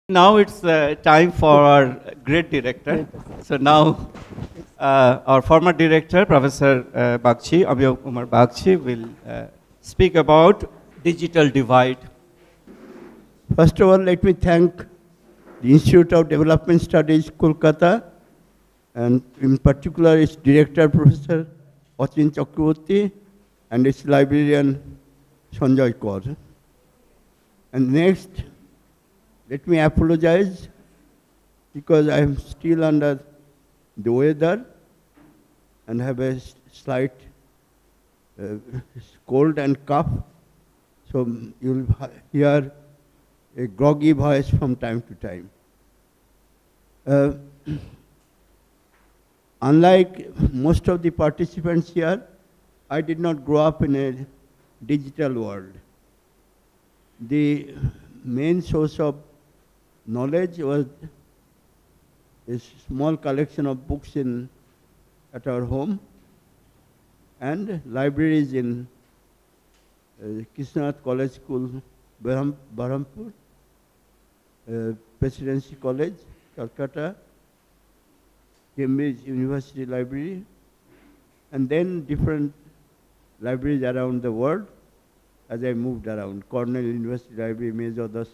Now it's time for our great director. So now our former director, Professor Bagchi, Amiya Kumar Bagchi, will speak about digital divide. First of all, let me thank the Institute of Development Studies, Kolkata, and in particular its director, Professor Achin Chakraborty, and its librarian, Sanjay Kaur. And next, let me apologize because I am still under the weather and have a slight cold and cough. So you'll hear a groggy voice from time to time. Unlike most of the participants here, I did not grow up in a digital world. The main source of knowledge was a small collection of books at our home and libraries in Krishnanath College School, Berhampur, Presidency College, Calcutta, Cambridge University Library, and then different libraries around the world as I moved around. Cornell University Library, Major Das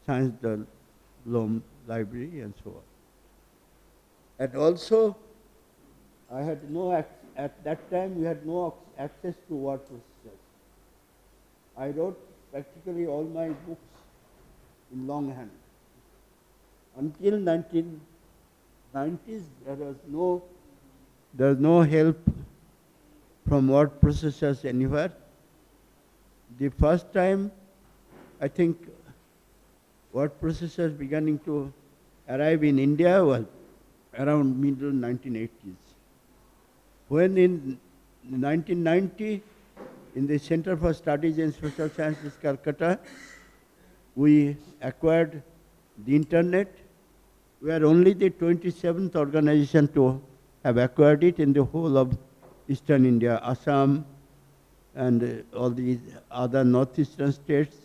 Science Loam Library, and so on. And also, I had at that time, we had no access to word processors. I wrote practically all my books in longhand. Until 1990s, there was no help from word processors anywhere. The first time, I think, word processors beginning to arrive in India was around middle 1980s. When in 1990, in the Center for Studies in Social Sciences, Calcutta, we acquired the internet. We are only the 27th organization to have acquired it in the whole of Eastern India, Assam, and all the other northeastern states,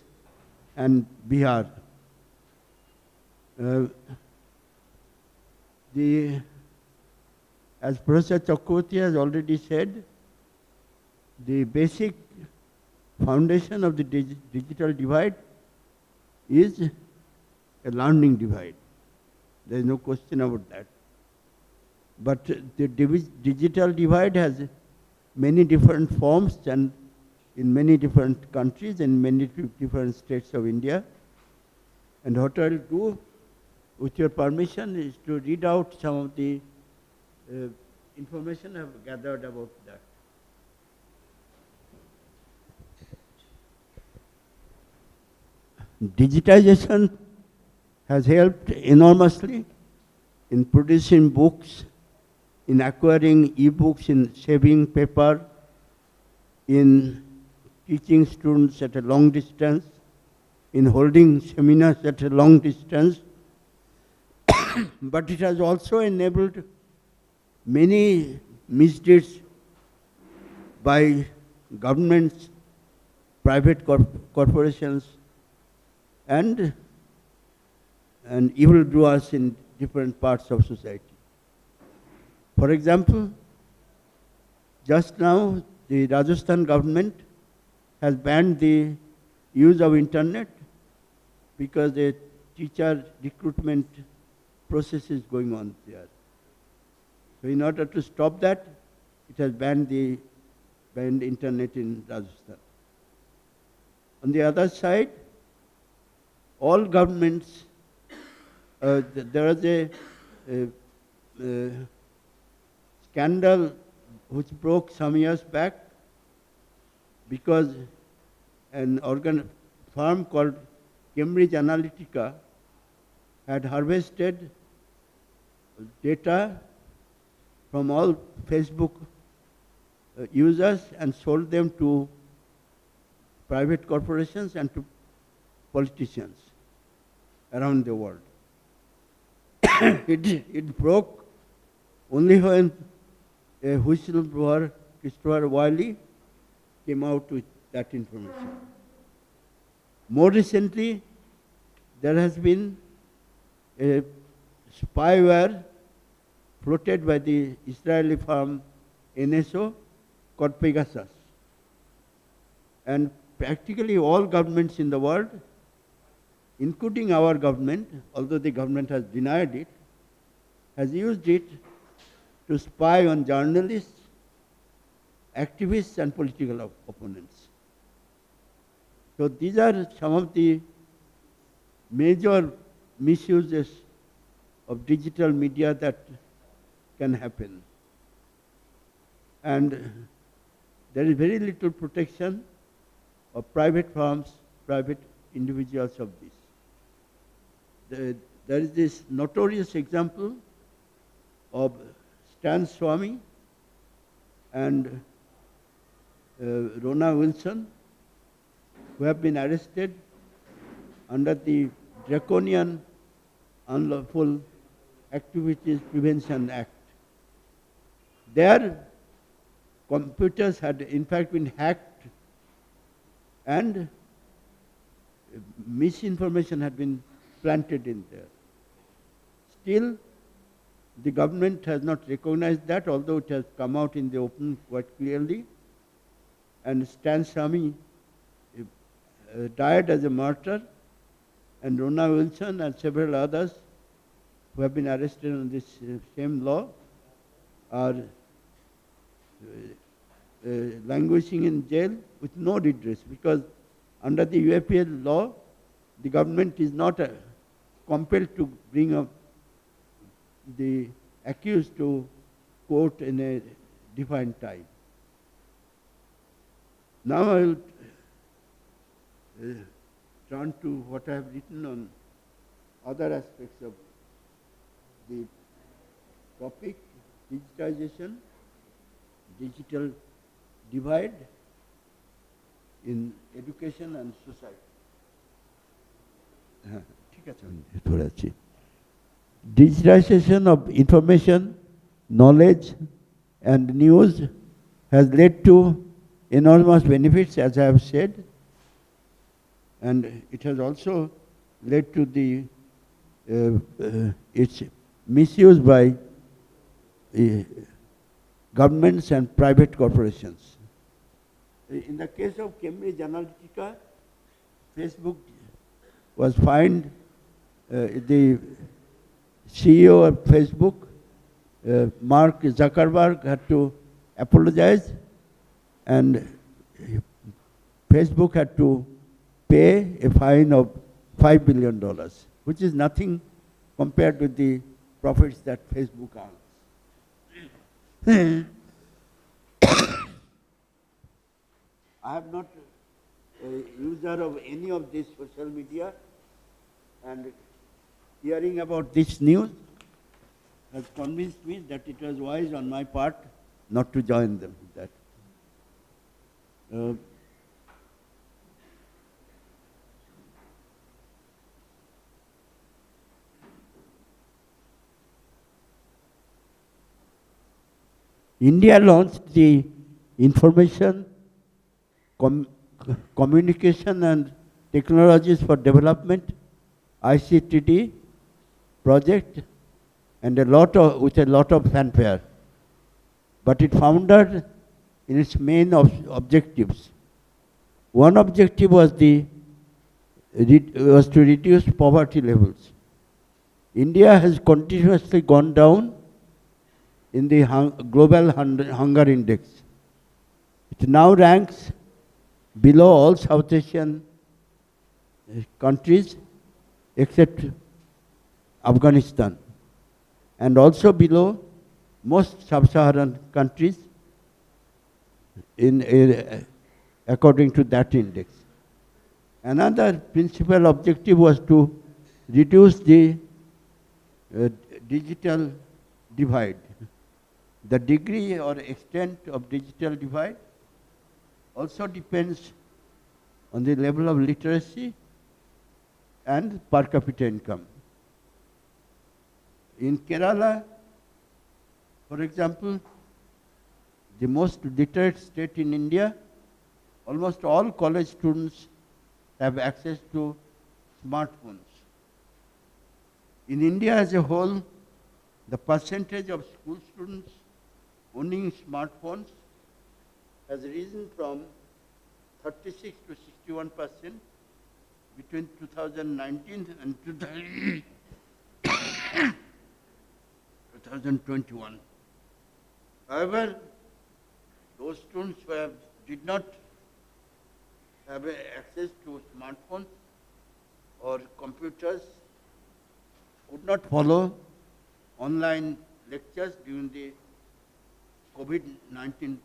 and Bihar. As Professor Chakraborty has already said, the basic foundation of the digital divide is a learning divide. There is no question about that. But the digital divide has many different forms and in many different countries and many different states of India. And what I will do, with your permission, is to read out some of the information I have gathered about that. Digitization has helped enormously in producing books, in acquiring e-books, in saving paper, in teaching students at a long distance, in holding seminars at a long distance. But it has also enabled many misdeeds by governments, private corporations, and evildoers in different parts of society. For example, just now the Rajasthan government has banned the use of internet because the teacher recruitment process is going on there. So in order to stop that, it has banned internet in Rajasthan. On the other side, all governments, there was a scandal which broke some years back because an firm called Cambridge Analytica had harvested data from all Facebook users and sold them to private corporations and to politicians around the world. It broke only when a whistleblower, Christopher Wiley, came out with that information. More recently, there has been a spyware floated by the Israeli firm NSO called Pegasus. And practically all governments in the world, including our government, although the government has denied it, has used it to spy on journalists, activists, and political opponents. So these are some of the major misuses of digital media that can happen. And there is very little protection of private firms, private individuals of this. There is this notorious example of Stan Swamy and Rona Wilson, who have been arrested under the draconian Unlawful Activities Prevention Act. Their computers had in fact been hacked and misinformation had been planted in there. Still, the government has not recognized that, although it has come out in the open quite clearly. And Stan Swamy died as a martyr, and Rona Wilson and several others who have been arrested on this same law are languishing in jail with no redress, because under the UAPL law, the government is not compelled to bring up the accused to court in a defined time. Now I will turn to what I have written on other aspects of the topic: digitization, digital divide in education and society. Digitization of information, knowledge, and news has led to enormous benefits, as I have said, and it has also led to the its misuse by governments and private corporations. In the case of Cambridge Analytica, Facebook was fined. The CEO of Facebook, Mark Zuckerberg, had to apologize, and Facebook had to pay a fine of $5 billion, which is nothing compared with the profits that Facebook earns. I am not a user of any of this social media, and hearing about this news has convinced me that it was wise on my part not to join them. India launched the Information, Communication and Technologies for Development (ICTD) project, and with a lot of fanfare. But it foundered in its main objectives. One objective was to reduce poverty levels. India has continuously gone down in the global hunger index. It now ranks below all South Asian countries except Afghanistan, and also below most sub-Saharan countries according to that index. Another principal objective was to reduce the digital divide. The degree or extent of digital divide also depends on the level of literacy and per capita income. In Kerala, for example, the most literate state in India, almost all college students have access to smartphones. In India as a whole, the percentage of school students owning smartphones has risen from 36 to 61% between 2019 and 2021. However, those students who did not have access to smartphones or computers could not follow online lectures during the COVID-19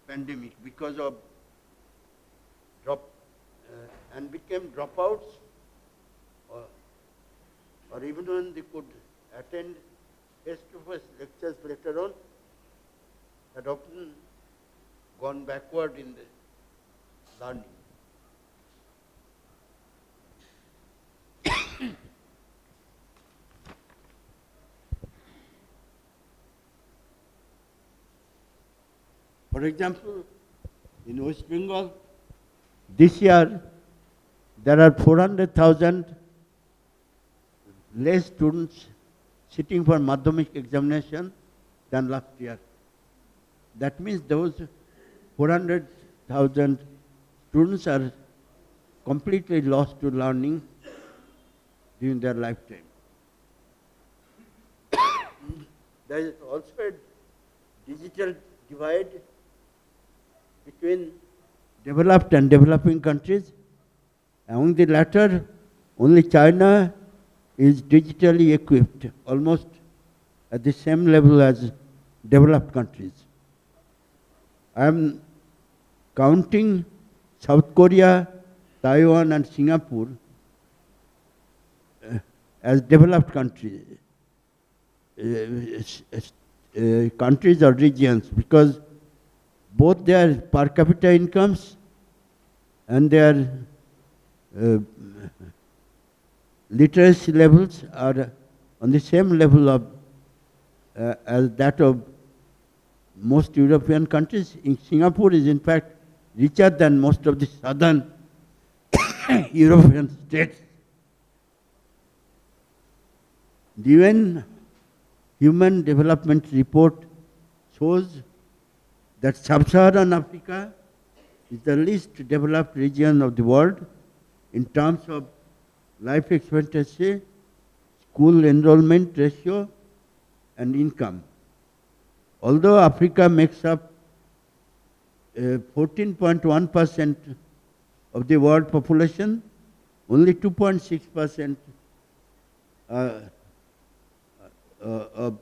pandemic because of and became dropouts, or even when they could attend face-to-face lectures later on, had often gone backward in the learning. For example, in West Bengal, this year there are 400,000 less students sitting for Madhyamik examination than last year. That means those 400,000 students are completely lost to learning during their lifetime. There is also a digital divide between developed and developing countries. Among the latter, only China is digitally equipped, almost at the same level as developed countries. I am counting South Korea, Taiwan and Singapore as developed countries, countries or regions, because both their per capita incomes and their literacy levels are on the same level of as that of most European countries. In Singapore is in fact richer than most of the southern European states. The UN Human Development Report shows that Sub-Saharan Africa is the least developed region of the world in terms of life expectancy, school enrollment ratio, and income. Although Africa makes up 14.1% of the world population, only 2.6% of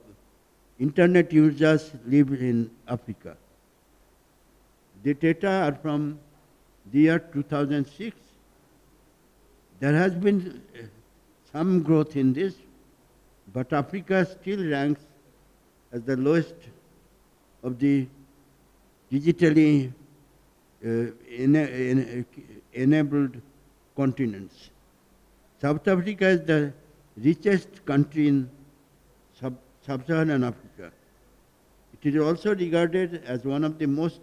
internet users live in Africa. The data are from the year 2006. There has been some growth in this, but Africa still ranks as the lowest of the digitally enabled continents. South Africa is the richest country in Sub-Saharan Africa. It is also regarded as one of the most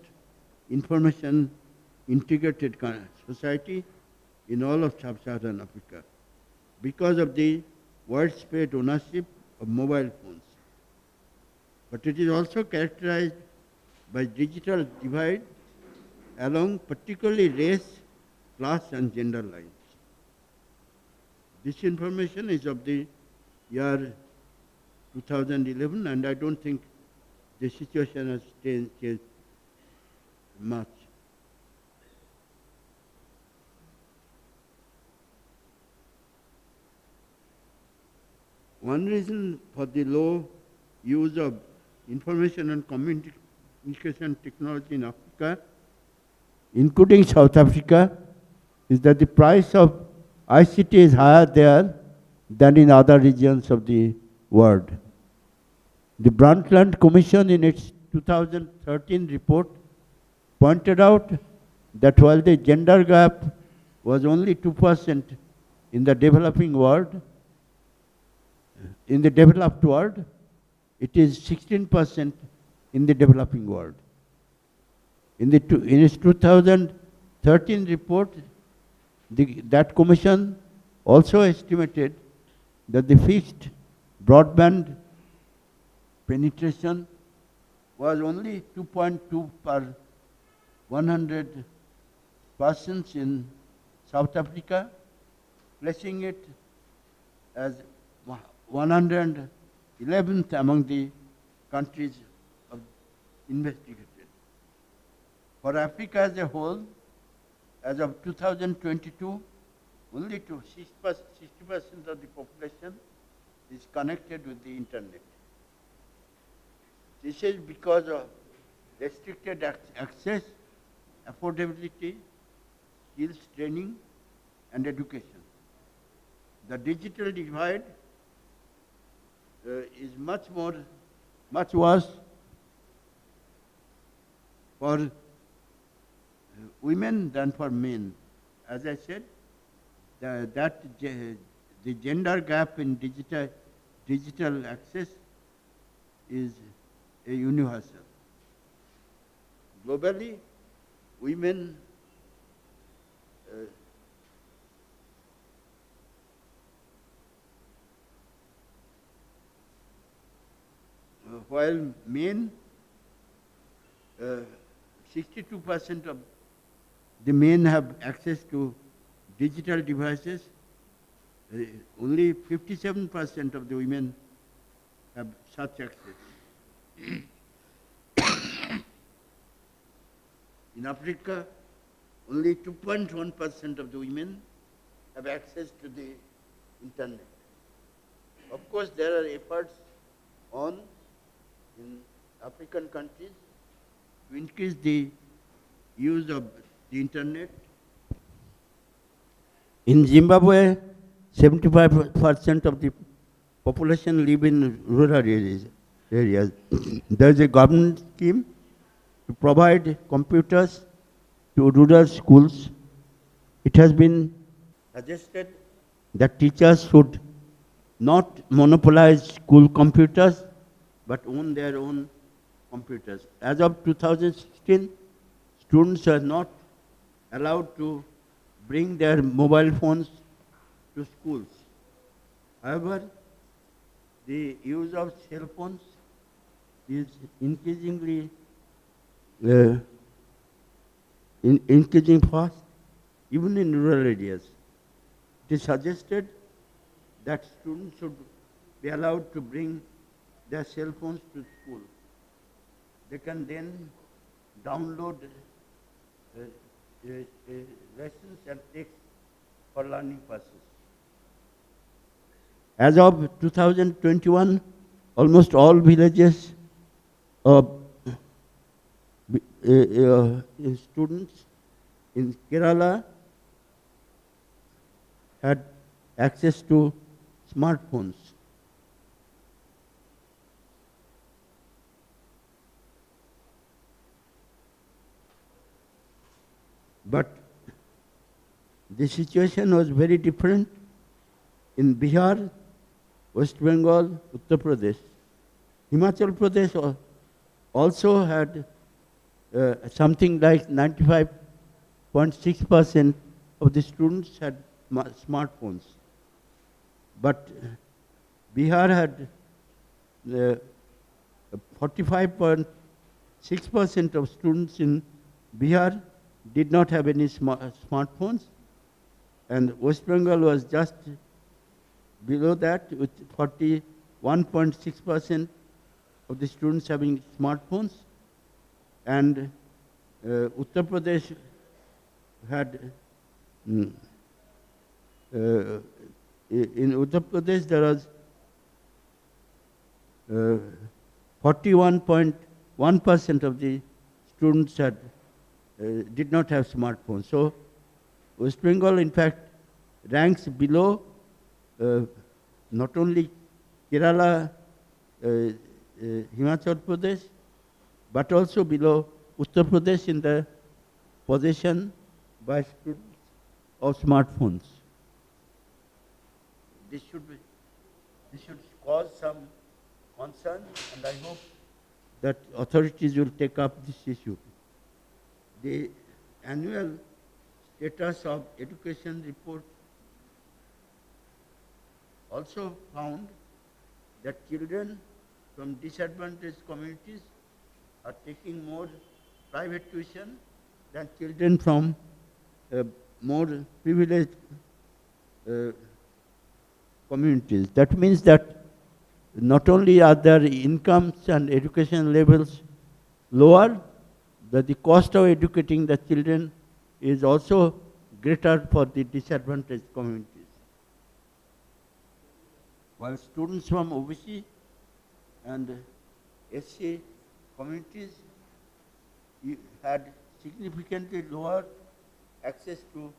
information integrated society in all of Sub-Saharan Africa because of the widespread ownership of mobile phones. But it is also characterized by digital divide along particularly race, class and gender lines. This information is of the year 2011 and I don't think the situation has changed much. One reason for the low use of information and communication technology in Africa, including South Africa, is that the price of ICT is higher there than in other regions of the world. The Brundtland Commission in its 2013 report pointed out that while the gender gap was only 2% in the developing world, in the developed world, it is 16% in the developing world. In its 2013 report, that commission also estimated that the fixed broadband penetration was only 2.2 per 100 persons in South Africa, placing it as 111th among the countries investigated. For Africa as a whole, as of 2022, only 60% of the population is connected with the internet. This is because of restricted access, affordability, skills training, and education. The digital divide is much worse for women than for men. As I said, the gender gap in digital access is a universal. Globally, women while men, 62% of the men have access to digital devices, only 57% of the women have such access. In Africa, only 2.1% of the women have access to the internet. Of course, there are efforts on in African countries to increase the use of the internet. In Zimbabwe, 75% of the population live in rural areas. There is a government scheme to provide computers to rural schools. It has been suggested that teachers should not monopolize school computers, but own their own computers. As of 2016, students are not allowed to bring their mobile phones to schools. However, the use of cell phones is increasingly increasing fast, even in rural areas. It is suggested that students should be allowed to bring their cell phones to school. They can then download lessons and texts for learning purposes. As of 2021, almost all villages of students in Kerala had access to smartphones. But the situation was very different in Bihar, West Bengal, Uttar Pradesh. Himachal Pradesh also had something like 95.6% of the students had smartphones. But Bihar had 45.6% of students in Bihar did not have any smartphones, and West Bengal was just below that with 41.6% of the students having smartphones, and Uttar Pradesh had in Uttar Pradesh there was 41.1% of the students had did not have smartphones. So West Bengal, in fact, ranks below not only Kerala, Himachal Pradesh, but also below Uttar Pradesh in the possession by students of smartphones. This should cause some concern, and I hope that authorities will take up this issue. The annual status of education report also found that children from disadvantaged communities are taking more private tuition than children from more privileged uh, communities. That means that not only are their incomes and education levels lower, that the cost of educating the children is also greater for the disadvantaged communities. While students from OBC and SC communities had significantly lower access to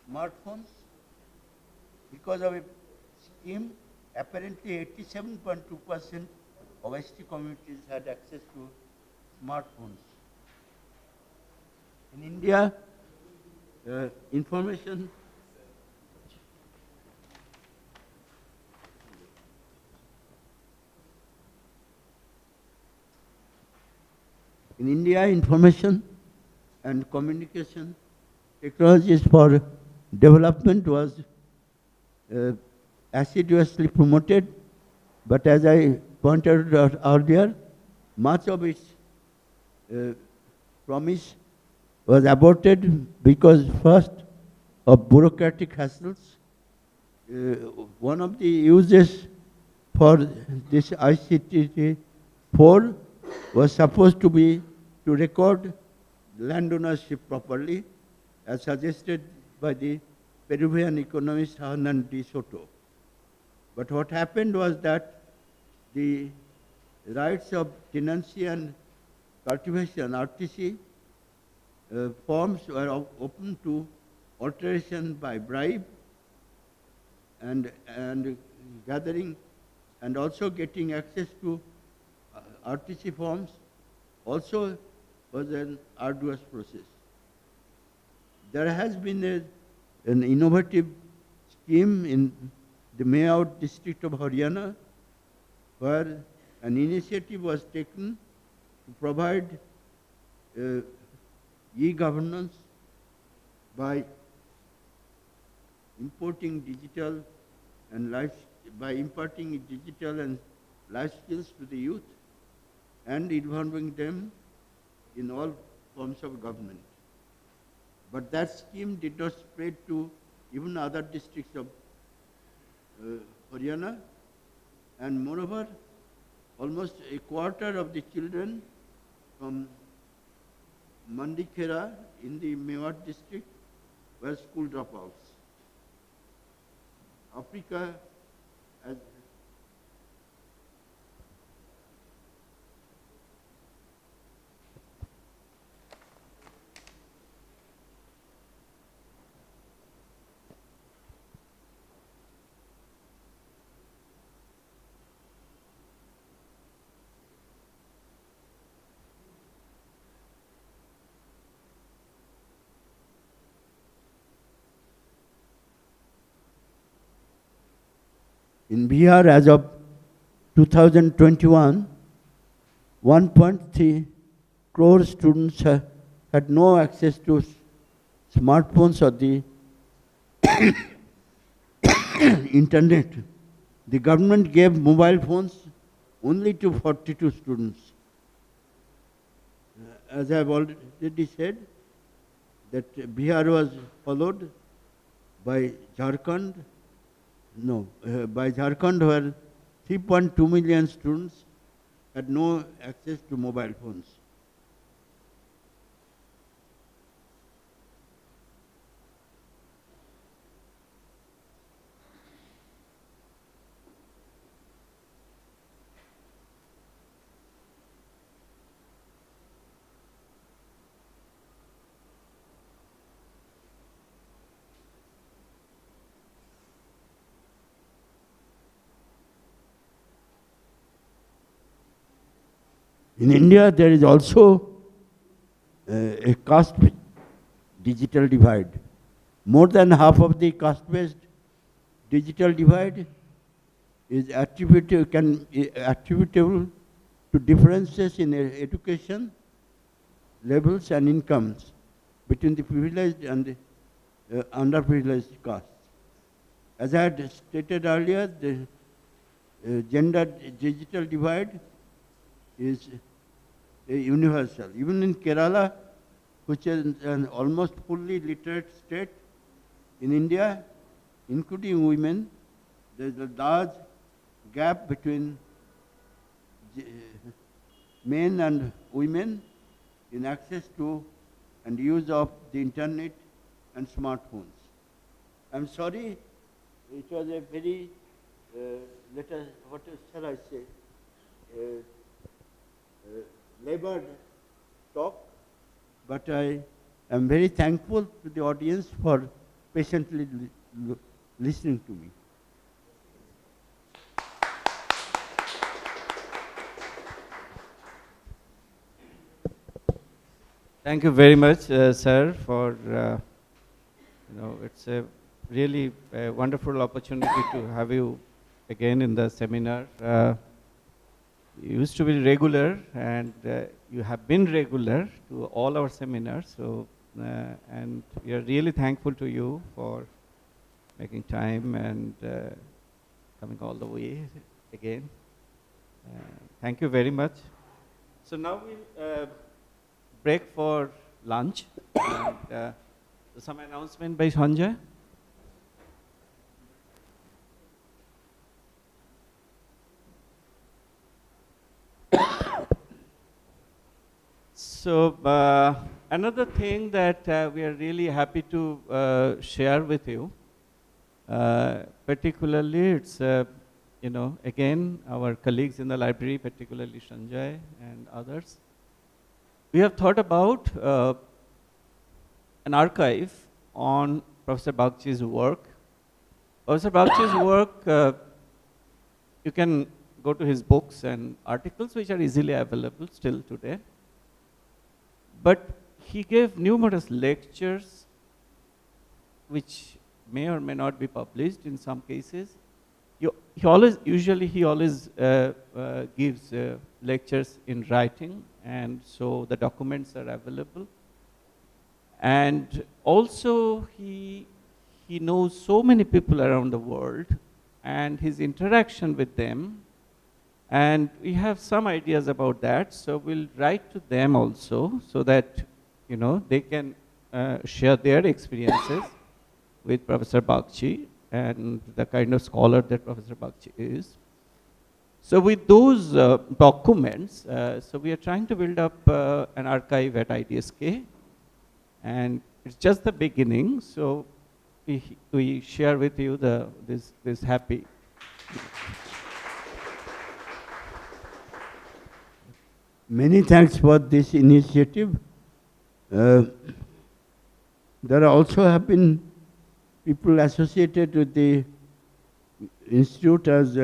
smartphones because of a scheme. Apparently 87.2% of ST communities had access to smartphones. In India, information and communication technologies for development was assiduously promoted, but as I pointed out earlier, much of its promise was aborted because first of bureaucratic hassles. One of the uses for this ICT 4 was supposed to be to record land ownership properly, as suggested by the Peruvian economist Hernan de Soto. But what happened was that the rights of tenancy and cultivation, RTC, forms were open to alteration by bribe and gathering and also getting access to RTC forms also was an arduous process. There has been an innovative scheme in the Mayot district of Haryana where an initiative was taken to provide e-governance by importing digital and imparting digital and life skills to the youth and involving them in all forms of government. But that scheme did not spread to even other districts of Haryana, and moreover, almost a quarter of the children from Mandikhera in the Mewat district were school dropouts. Africa, as in Bihar, as of 2021, 1.3 crore students had no access to smartphones or the internet. The government gave mobile phones only to 42 students. As I have already said, that Bihar was followed by Jharkhand, by Jharkhand where 3.2 million students had no access to mobile phones. In India, there is also a caste digital divide. More than half of the caste-based digital divide is attributable to differences in education levels and incomes between the privileged and the underprivileged castes. As I had stated earlier, the gender digital divide is universal. Even in Kerala, which is an almost fully literate state, in India, including women, there is a large gap between men and women in access to and use of the internet and smartphones. I'm sorry, it was a very, what shall I say, labored talk, but I am very thankful to the audience for patiently listening to me. Thank you very much, sir, for, it's a really wonderful opportunity to have you again in the seminar. You used to be regular, and you have been regular to all our seminars, so, and we are really thankful to you for making time and coming all the way again. Thank you very much. So now we'll break for lunch. And, some announcement by Sanjay. So another thing that we are really happy to share with you, particularly it's, again, our colleagues in the library, particularly Sanjay and others, we have thought about an archive on Professor Bagchi's work. Professor Bagchi's work, you can go to his books and articles which are easily available still today. But he gave numerous lectures which may or may not be published in some cases. He always gives lectures in writing, and so the documents are available. And also he knows so many people around the world, and his interaction with them, and we have some ideas about that, so we'll write to them also so that they can share their experiences with Professor Bagchi and the kind of scholar that Professor Bagchi is. So with those documents, so we are trying to build up an archive at IDSK, and it's just the beginning, so we share with you this happy. Many thanks for this initiative. There also have been people associated with the institute as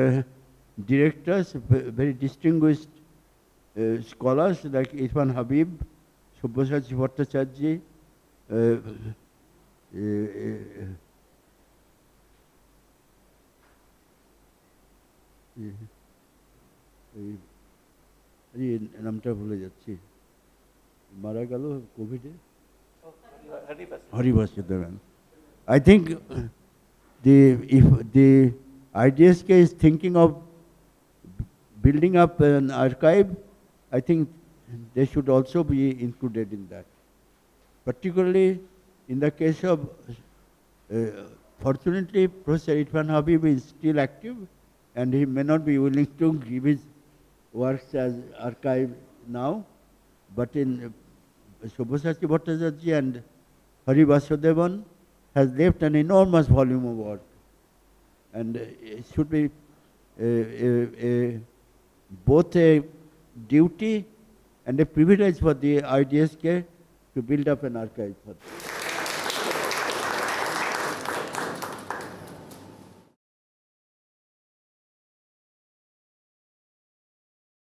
directors, very distinguished scholars like Irfan Habib, Subhashachi Bhattacharya, নামটা ভুলে যাচ্ছি, মারা গেল কোভিডে, হরিভাস দেবেন. I think if the IDSK is thinking of building up an archive, I think they should also be included in that. Particularly in the case of, fortunately, Professor Irfan Habib is still active, and he may not be willing to give his works as archive now, but in Subhashachi Bhattacharya and Hari Vasudevan has left an enormous volume of work, and it should be both a duty and a privilege for the IDSK to build up an archive for them.